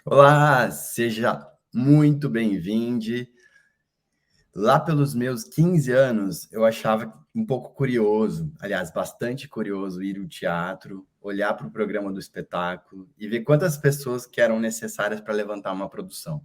Olá, seja muito bem-vindo. Lá pelos meus 15 anos, eu achava um pouco curioso, aliás, bastante curioso, ir ao teatro, olhar para o programa do espetáculo e ver quantas pessoas que eram necessárias para levantar uma produção.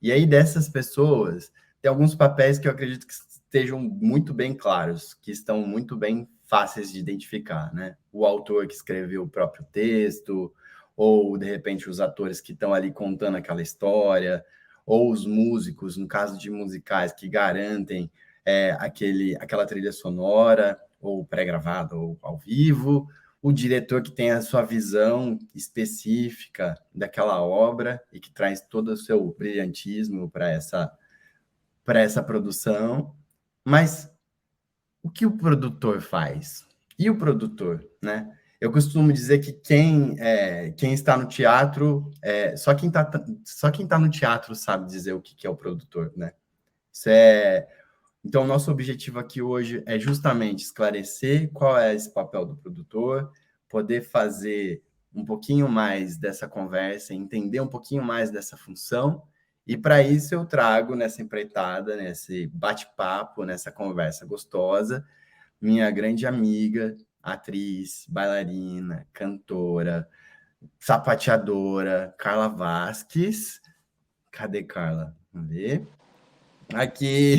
E aí, dessas pessoas, tem alguns papéis que eu acredito que estejam muito bem claros, que estão muito bem fáceis de identificar, né? O autor que escreveu o próprio texto, ou, de repente, os atores que estão ali contando aquela história, ou os músicos, no caso de musicais, que garantem aquela trilha sonora, ou pré-gravada, ou ao vivo, o diretor que tem a sua visão específica daquela obra e que traz todo o seu brilhantismo para essa produção. Mas o que o produtor faz? E o produtor, né? Eu costumo dizer que quem está no teatro, só quem tá no teatro sabe dizer o que é o produtor, né? Isso é então, nosso objetivo aqui hoje é justamente esclarecer qual é esse papel do produtor, poder fazer um pouquinho mais dessa conversa, entender um pouquinho mais dessa função, e para isso eu trago nessa empreitada, nesse bate-papo, nessa conversa gostosa, minha grande amiga, atriz, bailarina, cantora, sapateadora, Carla Vasques. Cadê Carla? Vamos ver. Aqui.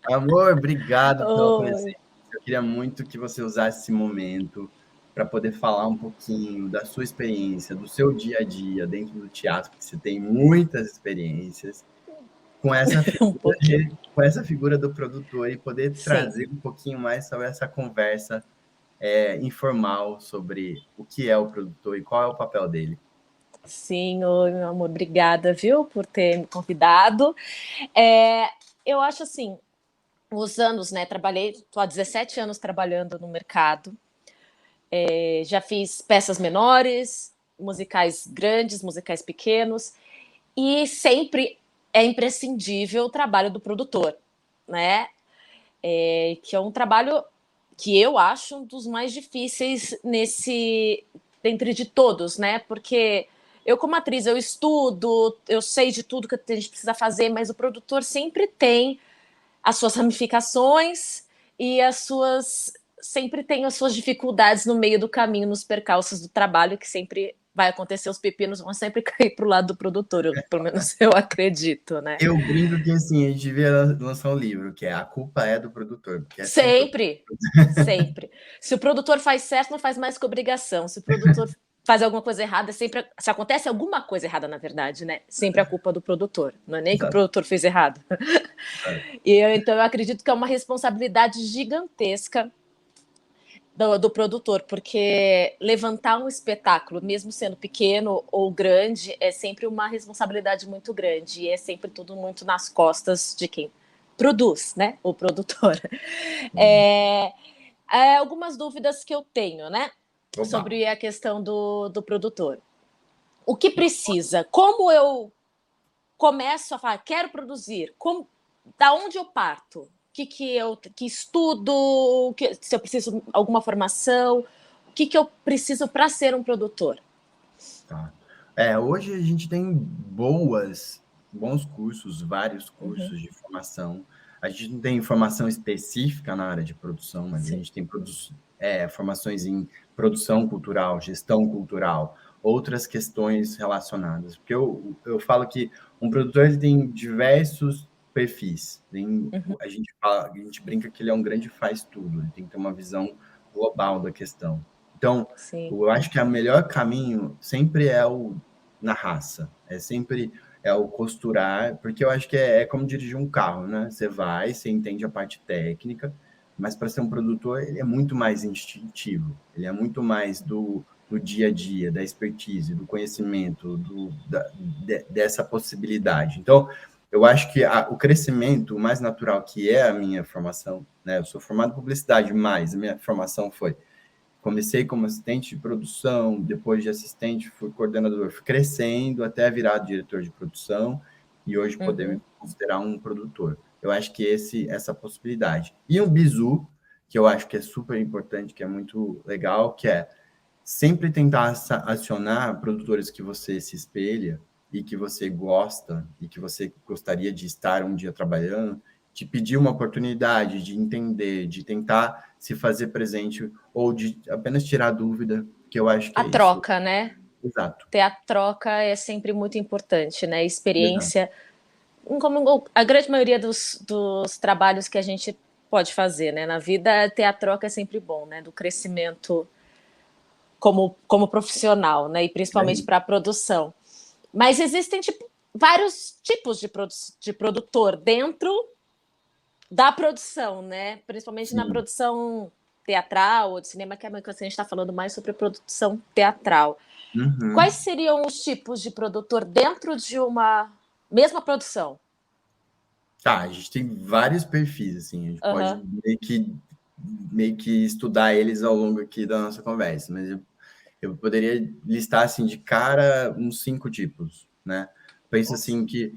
Amor, obrigado pela presença. Oi. Eu queria muito que você usasse esse momento para poder falar um pouquinho da sua experiência, do seu dia a dia dentro do teatro, porque você tem muitas experiências, com essa Um figura, pouquinho. com essa figura do produtor e poder Sim, trazer um pouquinho mais sobre essa conversa informal sobre o que é o produtor e qual é o papel dele. sim, oi, meu amor, obrigada, viu, por ter me convidado. É, eu acho assim, os anos, né, tô há 17 anos trabalhando no mercado, já fiz peças menores, musicais grandes, musicais pequenos, e sempre é imprescindível o trabalho do produtor, né, que é um trabalho que eu acho um dos mais difíceis dentre de todos, né? Porque eu, como atriz, eu estudo, eu sei de tudo que a gente precisa fazer, mas o produtor sempre tem as suas ramificações e sempre tem as suas dificuldades no meio do caminho, nos percalços do trabalho, que sempre vai acontecer, os pepinos vão sempre cair pro lado do produtor, pelo menos eu acredito, né? Eu brinco que assim, a gente devia lançar um livro, que é A Culpa é do Produtor, porque é sempre o Sempre, sempre. Se o produtor faz certo, não faz mais que obrigação. Se o produtor faz alguma coisa errada, sempre. Se acontece alguma coisa errada, na verdade, né? Sempre a culpa do produtor. Não é nem que o produtor. produtor fez errado. Então eu acredito que é uma responsabilidade gigantesca do produtor, porque levantar um espetáculo, mesmo sendo pequeno ou grande, é sempre uma responsabilidade muito grande. E é sempre tudo muito nas costas de quem produz, né? O produtor. É, algumas dúvidas que eu tenho, né? Opa! Sobre a questão do produtor. O que precisa? Como eu começo a falar, quero produzir? Da onde eu parto? Que estudo? Se eu preciso de alguma formação? O que eu preciso para ser um produtor? Tá. Hoje a gente tem bons cursos, vários Uhum, cursos de formação. A gente não tem formação específica na área de produção, mas a sim. gente tem formações em produção cultural, gestão cultural, outras questões relacionadas. Porque eu falo que um produtor ele tem diversos perfis. Uhum, A gente brinca que ele é um grande faz-tudo, ele tem que ter uma visão global da questão. Então, sim. eu acho que o melhor caminho sempre é o na raça, é o costurar, porque eu acho que é como dirigir um carro, né? Você entende a parte técnica, mas para ser um produtor, ele é muito mais instintivo, ele é muito mais do dia a dia, da expertise, do conhecimento, dessa possibilidade. Então, eu acho que o crescimento mais natural, que é a minha formação, né? Eu sou formado em publicidade, mas a minha formação foi comecei como assistente de produção, depois de assistente fui coordenador, fui crescendo até virar diretor de produção e hoje poder me Uhum, considerar um produtor. Eu acho que essa possibilidade. E um bizu, que eu acho que é super importante, que é muito legal, que é sempre tentar acionar produtores que você se espelha e que você gosta e que você gostaria de estar um dia trabalhando, de pedir uma oportunidade, de entender, de tentar se fazer presente ou de apenas tirar dúvida, que eu acho que A é isso. troca, né? Exato. Ter a troca é sempre muito importante, né? Exato. Experiência, como a grande maioria dos trabalhos que a gente pode fazer, né? Na vida, ter a troca é sempre bom, né? Do crescimento como profissional, né? E principalmente Bem, para a produção. Mas existem vários tipos de produtor dentro da produção, né? Principalmente na sim. produção teatral ou de cinema, que é uma coisa que a gente está falando mais sobre produção teatral. Quais Uhum. seriam os tipos de produtor dentro de uma mesma produção? Tá, a gente tem vários perfis, assim, a gente pode Aham. meio que estudar eles ao longo aqui da nossa conversa, mas eu poderia listar, assim, de cara, uns 5 tipos, né? Penso, assim, que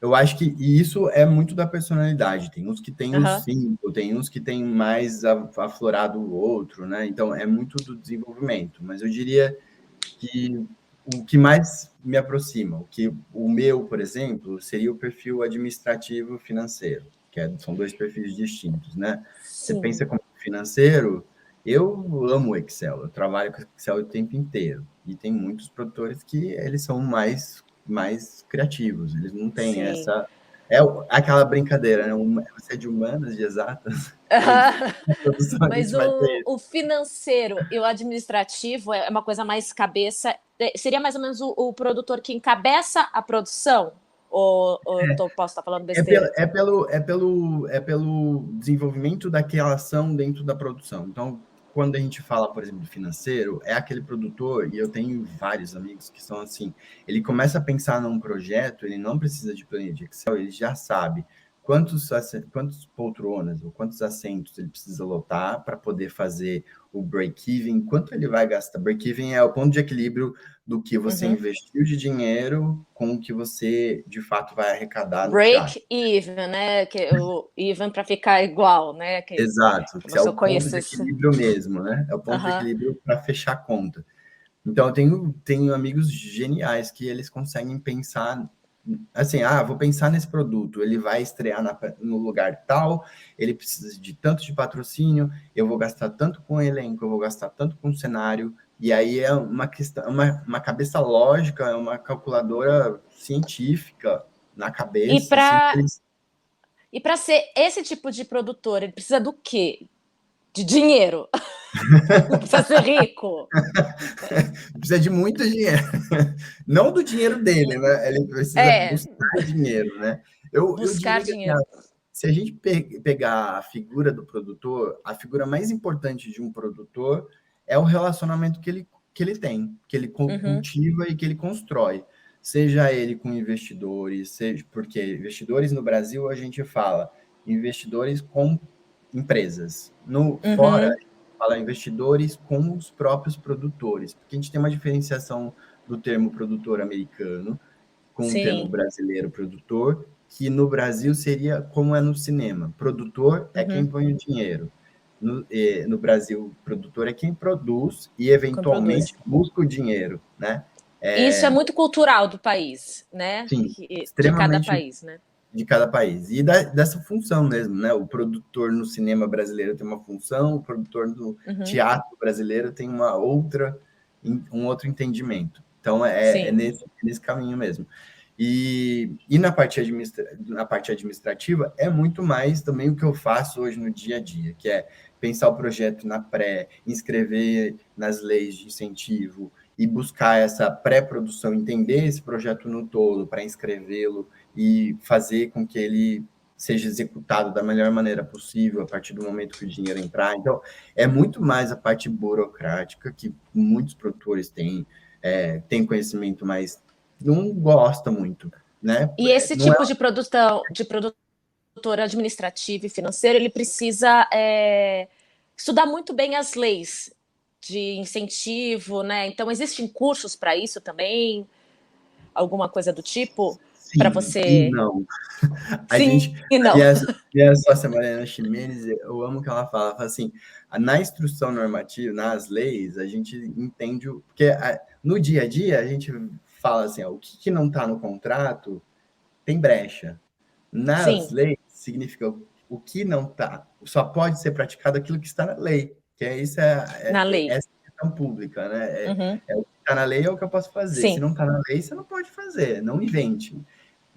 eu acho que e isso é muito da personalidade. Tem uns que têm uns Aham. 5, tem uns que têm mais aflorado o outro, né? Então, é muito do desenvolvimento. Mas eu diria que o que mais me aproxima, o meu, por exemplo, seria o perfil administrativo financeiro, são dois perfis distintos, né? Você Sim. pensa como financeiro, eu amo o Excel, eu trabalho com Excel o tempo inteiro, e tem muitos produtores que eles são mais criativos, eles não têm Sim. essa... aquela brincadeira, né? Você é de humanas, de exatas, é isso. Aham. Na produção a Mas gente vai ter isso. o financeiro e o administrativo é uma coisa mais cabeça. Seria mais ou menos o produtor que encabeça a produção? Ou posso estar falando besteira? É pelo desenvolvimento daquela ação dentro da produção. Então, quando a gente fala, por exemplo, de financeiro, é aquele produtor, e eu tenho vários amigos que são assim, ele começa a pensar num projeto, ele não precisa de planilha de Excel, ele já sabe quantos poltronas ou quantos assentos ele precisa lotar para poder fazer o break-even, quanto ele vai gastar. Break-even é o ponto de equilíbrio do que você Uhum. investiu de dinheiro com o que você de fato vai arrecadar no teatro. Break even, né? Que o even para ficar igual, né? Exato, Como que é se eu o ponto de conhecesse. equilíbrio mesmo, né? É o ponto de Aham. equilíbrio para fechar a conta. Então, eu tenho amigos geniais que eles conseguem pensar assim, vou pensar nesse produto, ele vai estrear no lugar tal, ele precisa de tanto de patrocínio, eu vou gastar tanto com elenco, eu vou gastar tanto com cenário, e aí é uma questão, uma cabeça lógica, é uma calculadora científica na E cabeça, assim, para e para ser esse tipo de produtor, ele precisa do quê? De dinheiro. Não precisa ser rico. precisa de muito dinheiro. Não do dinheiro dele, né? Ele precisa É, buscar dinheiro, né? Eu buscar diria que assim, dinheiro. se a gente pegar a figura do produtor, a figura mais importante de um produtor é o relacionamento que ele tem, que ele Uhum, cultiva e que ele constrói. Seja ele com investidores, seja porque investidores no Brasil a gente fala investidores com empresas. No fora uhum, fala investidores com os próprios produtores, porque a gente tem uma diferenciação do termo produtor americano com o termo sim. brasileiro produtor, que no Brasil seria como é no cinema. Produtor é quem Uhum, põe o dinheiro. No Brasil, produtor é quem produz e, quem produz. eventualmente, busca o dinheiro, né? Isso é muito cultural do país, né? Sim, De cada extremamente país, né? de cada país. E dessa função mesmo, né? O produtor no cinema brasileiro tem uma função, o produtor no Uhum, teatro brasileiro tem um outro entendimento. Então, sim. nesse caminho mesmo. E na parte administrativa, é muito mais também o que eu faço hoje no dia a dia, que é pensar o projeto na pré, inscrever nas leis de incentivo e buscar essa pré-produção, entender esse projeto no todo para inscrevê-lo e fazer com que ele seja executado da melhor maneira possível a partir do momento que o dinheiro entrar. Então, é muito mais a parte burocrática que muitos produtores têm conhecimento, mas não gosta muito, né? E esse Não é tipo de produtor administrativo e financeiro, ele precisa estudar muito bem as leis de incentivo, né? Então, existem cursos para isso também? Alguma coisa do tipo? para sim e você? não. A gente, Sim e não. minha sócia Mariana Ximenes, eu amo que ela fala assim, na instrução normativa, nas leis, a gente entende, porque no dia a dia a gente fala assim, ó, o que não está no contrato tem brecha. Nas Sim, leis, significa o que não está, só pode ser praticado aquilo que está na lei, que isso na lei. essa questão pública, né? Uhum. O que está na lei é o que eu posso fazer. Se Sim, não está na lei, você não pode fazer, não invente.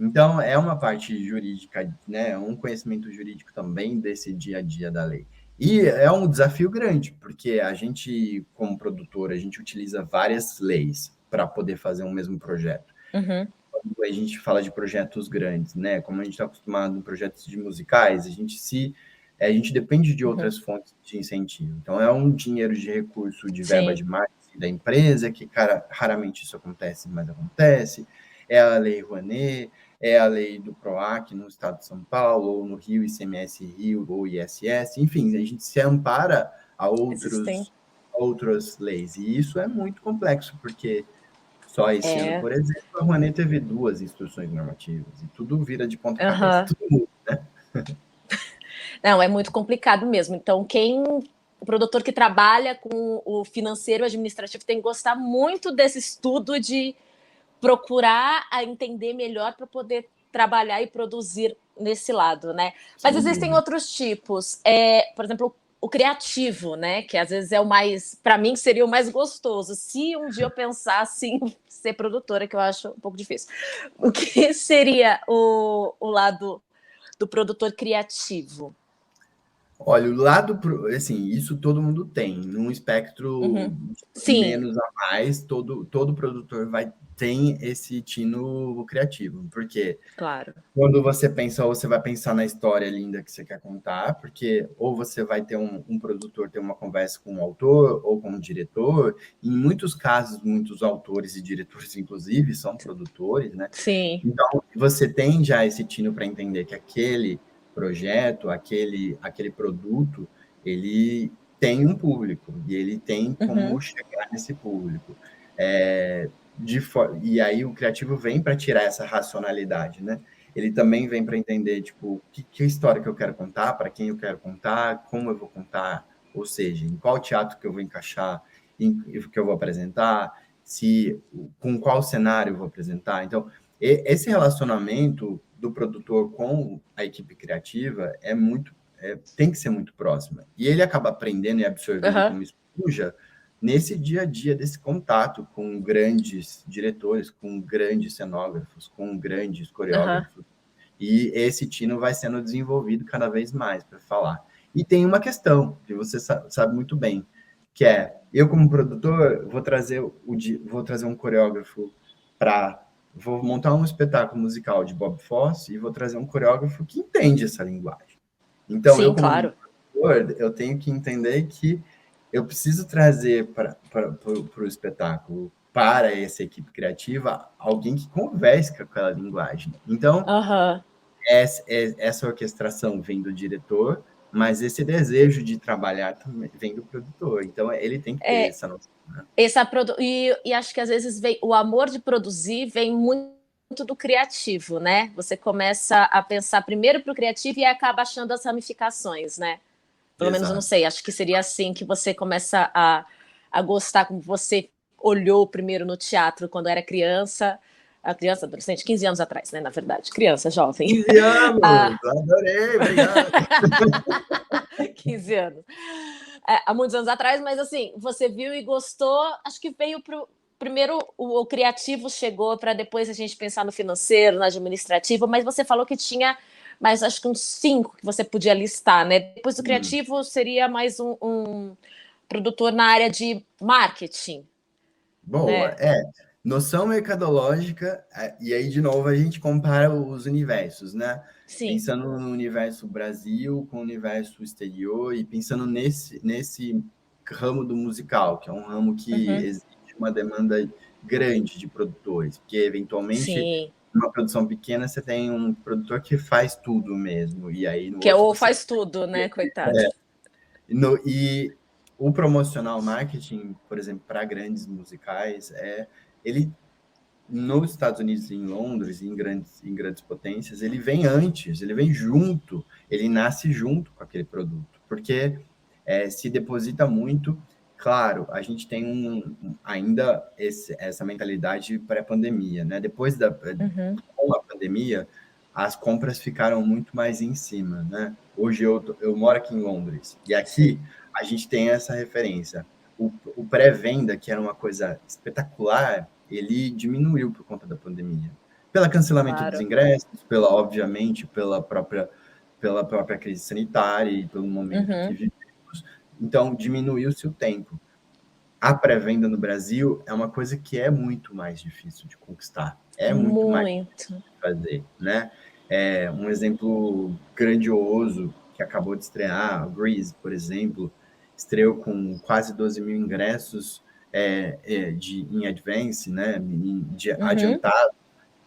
Então, é uma parte jurídica, né? Um conhecimento jurídico também desse dia a dia da lei. E é um desafio grande, porque a gente, como produtor, a gente utiliza várias leis para poder fazer um mesmo projeto. uhum. Quando a gente fala de projetos grandes, né? Como a gente está acostumado em projetos de musicais, a gente depende de Uhum. outras fontes de incentivo. Então, é um dinheiro de recurso de verba Sim, de marketing da empresa, que, cara, raramente isso acontece, mas acontece. É a Lei Rouanet, é a lei do PROAC no estado de São Paulo, ou no Rio, ICMS Rio, ou ISS, enfim, a gente se ampara a existem. outras leis. E isso é muito complexo, porque só esse ano, É, por exemplo, a Rouanet teve 2 instruções normativas, e tudo vira de ponta cabeça, aham. tudo muda. Não, é muito complicado mesmo. Então, o produtor que trabalha com o financeiro administrativo tem que gostar muito desse estudo de procurar a entender melhor para poder trabalhar e produzir nesse lado, né? Mas Sem existem dúvida. outros tipos. Por exemplo, o criativo, né? Que às vezes é o mais, para mim, seria o mais gostoso. Se um dia eu pensasse em ser produtora, que eu acho um pouco difícil. O que seria o lado do produtor criativo? Olha, o lado, assim, isso todo mundo tem, num espectro Uhum. de Sim, menos a mais, todo produtor tem esse tino criativo, porque claro. quando você pensa, ou você vai pensar na história linda que você quer contar, porque ou você vai ter um produtor ter uma conversa com um autor ou com um diretor. Em muitos casos, muitos autores e diretores, inclusive, são produtores, né? Sim. Então, você tem já esse tino para entender que aquele projeto, aquele produto, ele tem um público e ele tem como Uhum. chegar nesse público. É, e aí o criativo vem para tirar essa racionalidade, né? Ele também vem para entender, tipo, que história que eu quero contar, para quem eu quero contar, como eu vou contar, ou seja, em qual teatro que eu vou encaixar, que eu vou apresentar, se com qual cenário eu vou apresentar. Então, esse relacionamento do produtor com a equipe criativa tem que ser muito próxima. E ele acaba aprendendo e absorvendo Uhum. como esponja nesse dia a dia desse contato com grandes diretores, com grandes cenógrafos, com grandes Uhum. coreógrafos. E esse tino vai sendo desenvolvido cada vez mais para falar. E tem uma questão que você sabe muito bem, que é eu como produtor vou trazer um coreógrafo para vou montar um espetáculo musical de Bob Fosse e vou trazer um coreógrafo que entende essa linguagem. Então, eu Sim, como claro. produtor, eu tenho que entender que eu preciso trazer para o espetáculo, para essa equipe criativa, alguém que converse com aquela linguagem. Então, Uhum. essa orquestração vem do diretor, mas esse desejo de trabalhar também vem do produtor. Então, ele tem que ter É, essa noção. Né? e acho que às vezes vem, o amor de produzir vem muito do criativo, né? Você começa a pensar primeiro para o criativo e acaba achando as ramificações, né? Pelo menos eu não Exato. sei, acho que seria assim que você começa a gostar, como você olhou primeiro no teatro quando era criança, a criança, adolescente, 15 anos atrás, né? Na verdade, criança, jovem. 15 anos! Ah, Adorei, obrigado! 15 anos. Há muitos anos atrás, mas assim, você viu e gostou, acho que veio pro. Primeiro, o criativo chegou para depois a gente pensar no financeiro, no administrativo, mas você falou que tinha mais, acho que uns 5 que você podia listar, né? Depois do criativo seria mais um produtor na área de marketing, Boa, né? noção mercadológica, e aí de novo a gente compara os universos, né? Sim. Pensando no universo Brasil com o universo exterior e pensando nesse ramo do musical, que é um ramo que Uhum. exige uma demanda grande de produtores, porque eventualmente Sim. numa produção pequena você tem um produtor que faz tudo mesmo, e aí no Que é outro o você faz tudo, né, coitado. e o promocional marketing, por exemplo, para grandes musicais, ele nos Estados Unidos, em Londres, em grandes potências, ele vem antes, ele vem junto, ele nasce junto com aquele produto, porque se deposita muito. Claro, a gente tem ainda essa mentalidade pré-pandemia, né? Com a pandemia, as compras ficaram muito mais em cima, né? Hoje eu moro aqui em Londres, e aqui a gente tem essa referência. O pré-venda, que era uma coisa espetacular, ele diminuiu por conta da pandemia. Pelo cancelamento dos Claro. ingressos, obviamente, pela própria crise sanitária e pelo momento que vivemos. Então, diminuiu-se o tempo. A pré-venda no Brasil é uma coisa que é muito mais difícil de conquistar. É muito mais difícil de fazer, né? Um exemplo grandioso que acabou de estrear, o Grease, por exemplo, estreou com quase 12 mil ingressos em advance, né? Adiantado.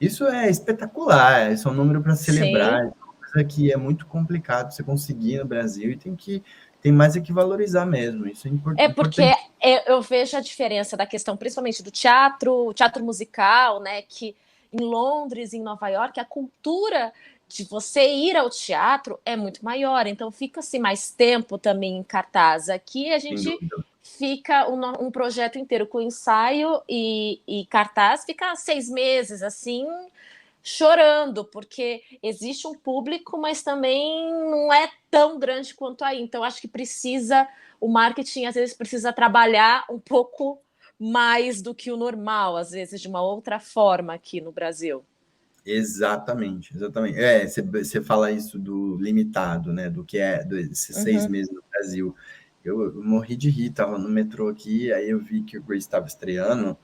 Isso é espetacular, isso é um número para celebrar, é uma coisa que é muito complicado você conseguir no Brasil e tem mais que valorizar mesmo, isso é Porque importante. eu vejo a diferença da questão, principalmente do teatro musical, né? Que em Londres, em Nova York, a cultura de você ir ao teatro é muito maior, então fica-se mais tempo também em cartaz. Aqui a Sem gente dúvida. fica um projeto inteiro com ensaio e cartaz, fica 6 meses assim, chorando, porque existe um público, mas também não é tão grande quanto aí. Então, acho que o marketing às vezes precisa trabalhar um pouco mais do que o normal, às vezes de uma outra forma aqui no Brasil. Exatamente, exatamente. Você fala isso do limitado, né? Do que esses 6 meses no Brasil. Eu morri de rir, tava no metrô aqui, aí eu vi que o Grace estava estreando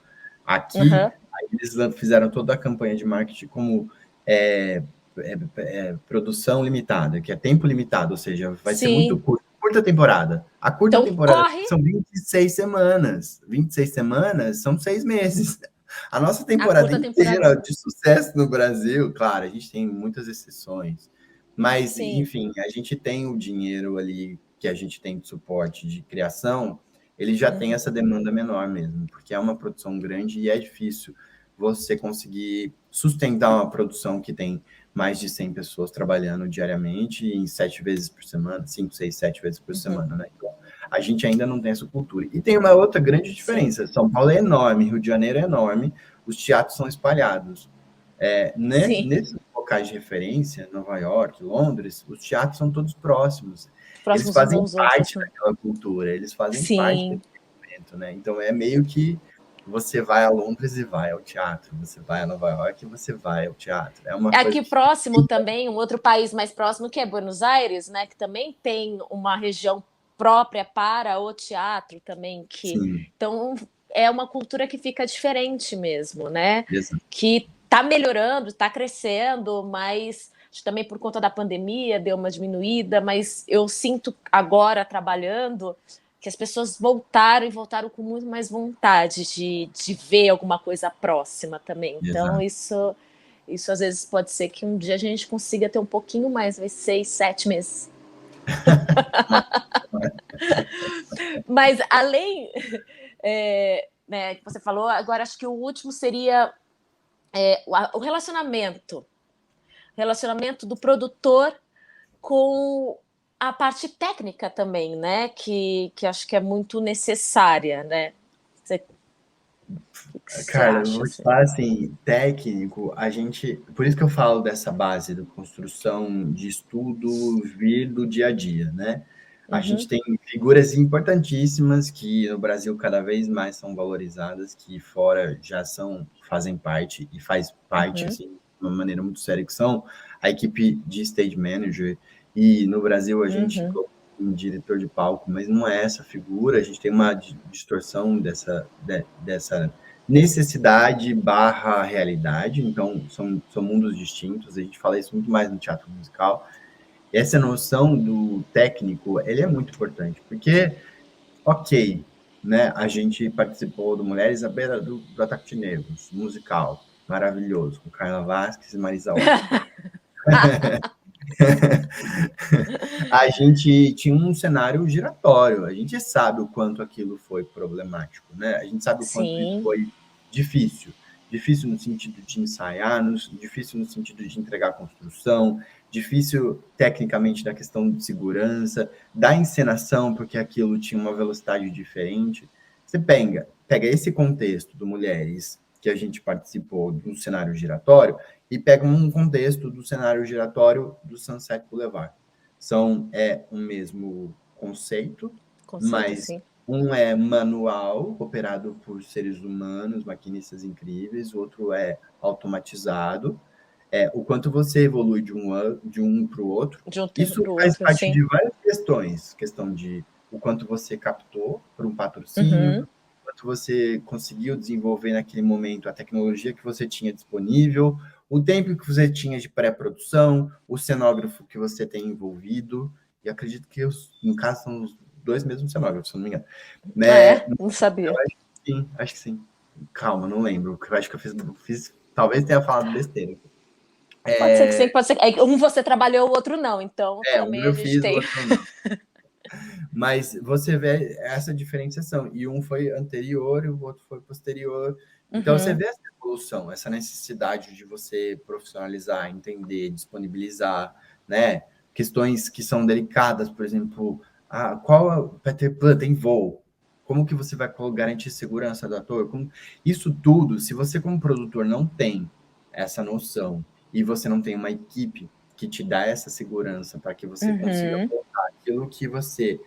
aqui, aí eles fizeram toda a campanha de marketing como produção limitada, que é tempo limitado, ou seja, vai ser muito curta temporada. A curta Então, temporada corre. são 26 semanas. 26 semanas são 6 meses. A nossa A temporada curta temporada. inteira de sucesso no Brasil, claro, a gente tem muitas exceções, mas, Sim. enfim, a gente tem o dinheiro ali que a gente tem de suporte de criação, ele já tem essa demanda menor mesmo, porque é uma produção grande e é difícil você conseguir sustentar uma produção que tem mais de 100 pessoas trabalhando diariamente em 7 vezes por semana, 5, 6, 7 vezes por semana, né? Então, a gente ainda não tem essa cultura. E tem uma outra grande diferença. São Paulo é enorme, Rio de Janeiro é enorme, os teatros são espalhados. Nesses locais de referência, Nova York, Londres, os teatros são todos próximos. Eles Próximos uns fazem aos outros. parte daquela cultura, eles fazem parte Sim. daquele evento, né? Então é meio que você vai a Londres e vai ao teatro, você vai a Nova York e você vai ao teatro. É uma coisa Aqui que próximo também, um outro país mais próximo que é Buenos Aires, né? Que também tem uma região própria para o teatro também. sim, Então é uma cultura que fica diferente mesmo, né? exato. Que está melhorando, está crescendo, mas acho que também por conta da pandemia deu uma diminuída, mas eu sinto agora trabalhando que as pessoas voltaram com muito mais vontade de ver alguma coisa próxima também. Então, Exato. isso às vezes pode ser que um dia a gente consiga ter um pouquinho mais, vai 6, 7 meses. Mas além, né, que você falou, agora acho que o último seria o relacionamento do produtor com a parte técnica também, né? Que acho que é muito necessária, né? O que você Cara, eu acha? vou te Assim? falar assim, técnico, por isso que eu falo dessa base da construção de estudo vir do dia a dia, né? A gente tem figuras importantíssimas que no Brasil cada vez mais são valorizadas, que fora já fazem parte e faz parte assim de uma maneira muito séria, que são a equipe de stage manager, e no Brasil a gente coloca um diretor de palco, mas não é essa figura, a gente tem uma distorção dessa necessidade barra realidade, então são mundos distintos, a gente fala isso muito mais no teatro musical. Essa noção do técnico, ele é muito importante, porque, ok, né, a gente participou do Mulheres à Beira do Ataque de Negros, musical, maravilhoso, com Carla Vasquez e Marisa Hort. A gente tinha um cenário giratório, a gente sabe o quanto aquilo foi problemático, né? A gente sabe o quanto isso foi difícil. difícil no sentido de ensaiar, difícil no sentido de entregar a construção, difícil tecnicamente da questão de segurança, da encenação, porque aquilo tinha uma velocidade diferente. Você pega esse contexto do Mulheres, que a gente participou do cenário giratório, e pega um contexto do cenário giratório do Sunset Boulevard. É um mesmo conceito, mas sim. um é manual, operado por seres humanos, maquinistas incríveis, o outro é automatizado. O quanto você evolui de um para o outro. De um tempo Isso para o faz outro, parte sim. de várias questões. Questão de o quanto você captou para um patrocínio, o quanto você conseguiu desenvolver naquele momento a tecnologia que você tinha disponível, o tempo que você tinha de pré-produção, o cenógrafo que você tem envolvido. E acredito que, no caso, são os dois mesmos cenógrafos, se não me engano. Não sabia. Acho que sim. Calma, não lembro. Eu acho que eu fiz talvez tenha falado besteira. Pode ser que sim, pode ser que... Um você trabalhou, o outro não, então Um também a eu gente fiz, o tem... outro não. Mas você vê essa diferenciação. E um foi anterior e o outro foi posterior. Então, você vê essa evolução, essa necessidade de você profissionalizar, entender, disponibilizar, né? Questões que são delicadas, por exemplo, qual Peter Pan tem voo? Como que você vai garantir segurança do ator? Isso tudo, se você como produtor não tem essa noção e você não tem uma equipe que te dá essa segurança para que você consiga colocar aquilo que você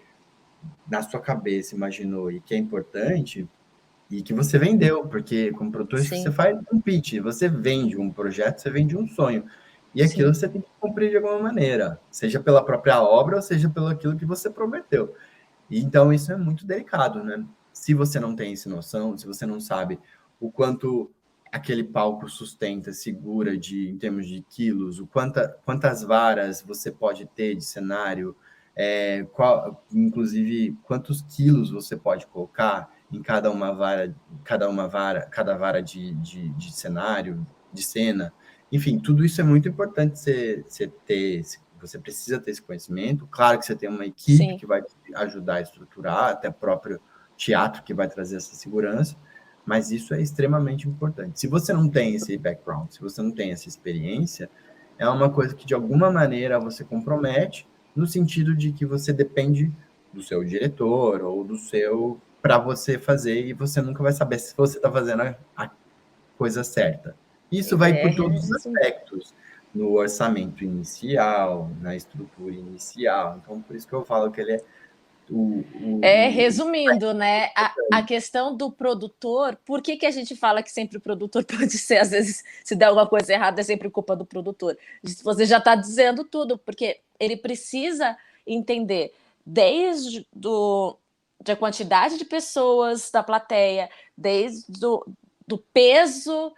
na sua cabeça imaginou e que é importante e que você vendeu, porque como produtor você faz um pitch, você vende um projeto, você vende um sonho. E aquilo você tem que cumprir de alguma maneira, seja pela própria obra ou seja pelo aquilo que você prometeu. E então isso é muito delicado, né? Se você não tem essa noção, se você não sabe o quanto aquele palco sustenta, segura em termos de quilos, quantas varas você pode ter de cenário, inclusive quantos quilos você pode colocar em cada vara de cenário, de cena. Enfim, tudo isso é muito importante você ter, você precisa ter esse conhecimento. Claro que você tem uma equipe que vai te ajudar a estruturar, até o próprio teatro que vai trazer essa segurança, mas isso é extremamente importante. Se você não tem esse background, se você não tem essa experiência, é uma coisa que de alguma maneira você compromete, no sentido de que você depende do seu diretor ou do seu para você fazer e você nunca vai saber se você está fazendo a coisa certa. Isso vai por todos os aspectos, no orçamento inicial, na estrutura inicial. Então, por isso que eu falo que ele é resumindo, né, a questão do produtor, por que a gente fala que sempre o produtor pode ser, às vezes, se der alguma coisa errada, é sempre culpa do produtor? Você já está dizendo tudo, porque ele precisa entender desde da quantidade de pessoas da plateia, desde do peso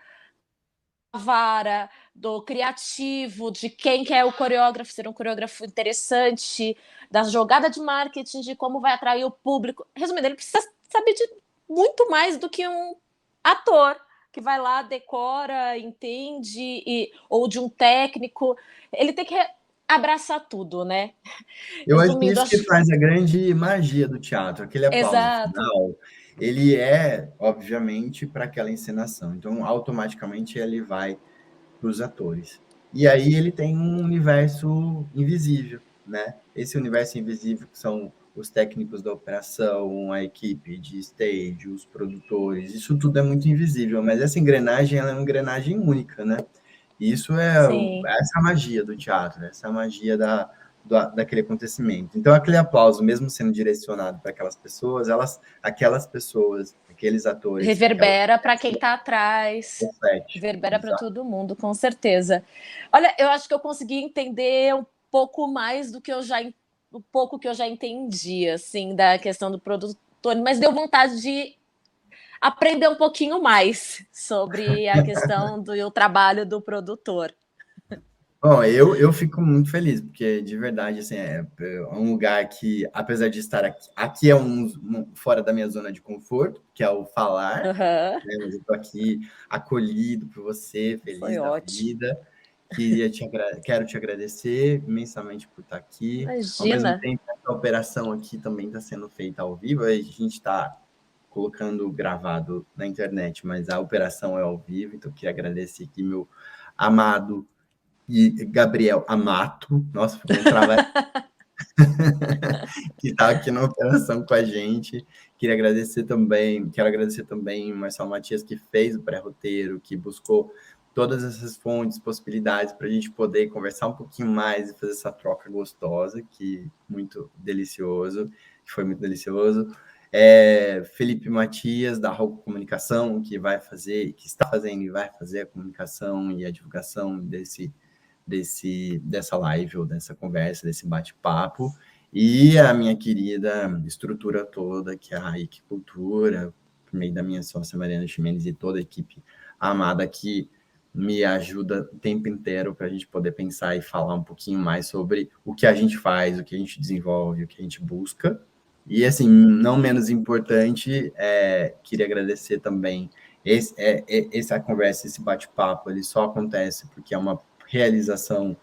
da vara, do criativo, de quem que é o coreógrafo, ser um coreógrafo interessante, da jogada de marketing, de como vai atrair o público. Resumindo, ele precisa saber de muito mais do que um ator que vai lá, decora, entende, ou de um técnico. Ele tem que abraçar tudo, né? Eu acho que isso que faz a grande magia do teatro, aquele aplauso final, ele é, obviamente, para aquela encenação. Então, automaticamente, ele vai para os atores. E aí ele tem um universo invisível, né? Esse universo invisível que são os técnicos da operação, a equipe de stage, os produtores, isso tudo é muito invisível, mas essa engrenagem ela é uma engrenagem única, né? E isso essa magia do teatro, essa magia daquele acontecimento. Então, aquele aplauso, mesmo sendo direcionado para aquelas pessoas, aqueles atores... Reverbera para quem está atrás, reverbera para todo mundo, com certeza. Olha, eu acho que eu consegui entender um pouco mais do que o pouco que eu já entendi, assim, da questão do produtor, mas deu vontade de aprender um pouquinho mais sobre a questão do trabalho do produtor. Bom, eu fico muito feliz, porque de verdade, assim, é um lugar que, apesar de estar aqui é fora da minha zona de conforto, que é o falar, né? Mas eu estou aqui acolhido por você, feliz da vida. Quero te agradecer imensamente por estar aqui. Imagina. Ao mesmo tempo, essa operação aqui também está sendo feita ao vivo, a gente está colocando gravado na internet, mas a operação é ao vivo, então eu queria agradecer aqui meu amado e Gabriel Amato, nossa, ficou um trabalho que está aqui na operação com a gente. Quero agradecer também o Marcelo Matias, que fez o pré-roteiro, que buscou todas essas fontes, possibilidades para a gente poder conversar um pouquinho mais e fazer essa troca gostosa, que foi muito delicioso. Felipe Matias, da Rocco Comunicação, que está fazendo e vai fazer a comunicação e a divulgação dessa live ou dessa conversa, desse bate-papo, e a minha querida estrutura toda, que é a Ike Cultura, por meio da minha sócia Mariana Ximenes e toda a equipe amada que me ajuda o tempo inteiro para a gente poder pensar e falar um pouquinho mais sobre o que a gente faz, o que a gente desenvolve, o que a gente busca. E, assim, não menos importante, queria agradecer também essa conversa, esse bate-papo, ele só acontece porque é uma realização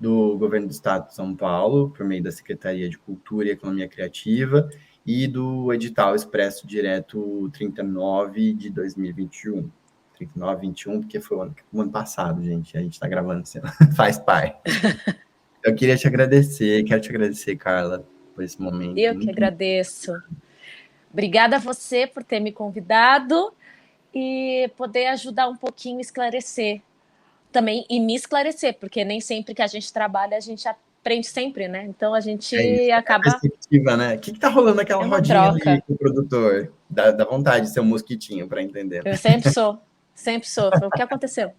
do Governo do Estado de São Paulo, por meio da Secretaria de Cultura e Economia Criativa, e do edital Expresso Direto 39 de 2021. 39-21, porque foi o ano passado, gente. A gente está gravando, faz parte. Eu quero te agradecer, Carla, por esse momento. Eu que agradeço. Obrigada a você por ter me convidado e poder ajudar um pouquinho a esclarecer também, e me esclarecer, porque nem sempre que a gente trabalha, a gente aprende sempre, né? Então a gente acaba... perspectiva, né? O que tá rolando naquela rodinha troca ali com o produtor? Dá vontade de ser um mosquitinho para entender. Eu sempre sou. Foi o que aconteceu.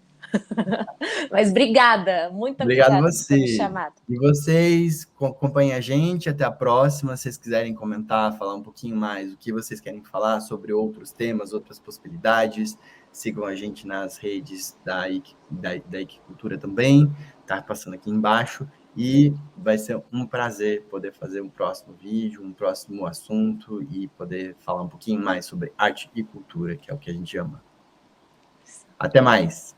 Mas obrigada, muito Obrigado obrigada a por ter me você. chamado. E vocês acompanhem a gente, até a próxima. Se vocês quiserem comentar, falar um pouquinho mais o que vocês querem falar sobre outros temas, outras possibilidades, sigam a gente nas redes da Ike Cultura também, tá passando aqui embaixo. E vai ser um prazer poder fazer um próximo vídeo, um próximo assunto e poder falar um pouquinho mais sobre arte e cultura, que é o que a gente ama. Até mais!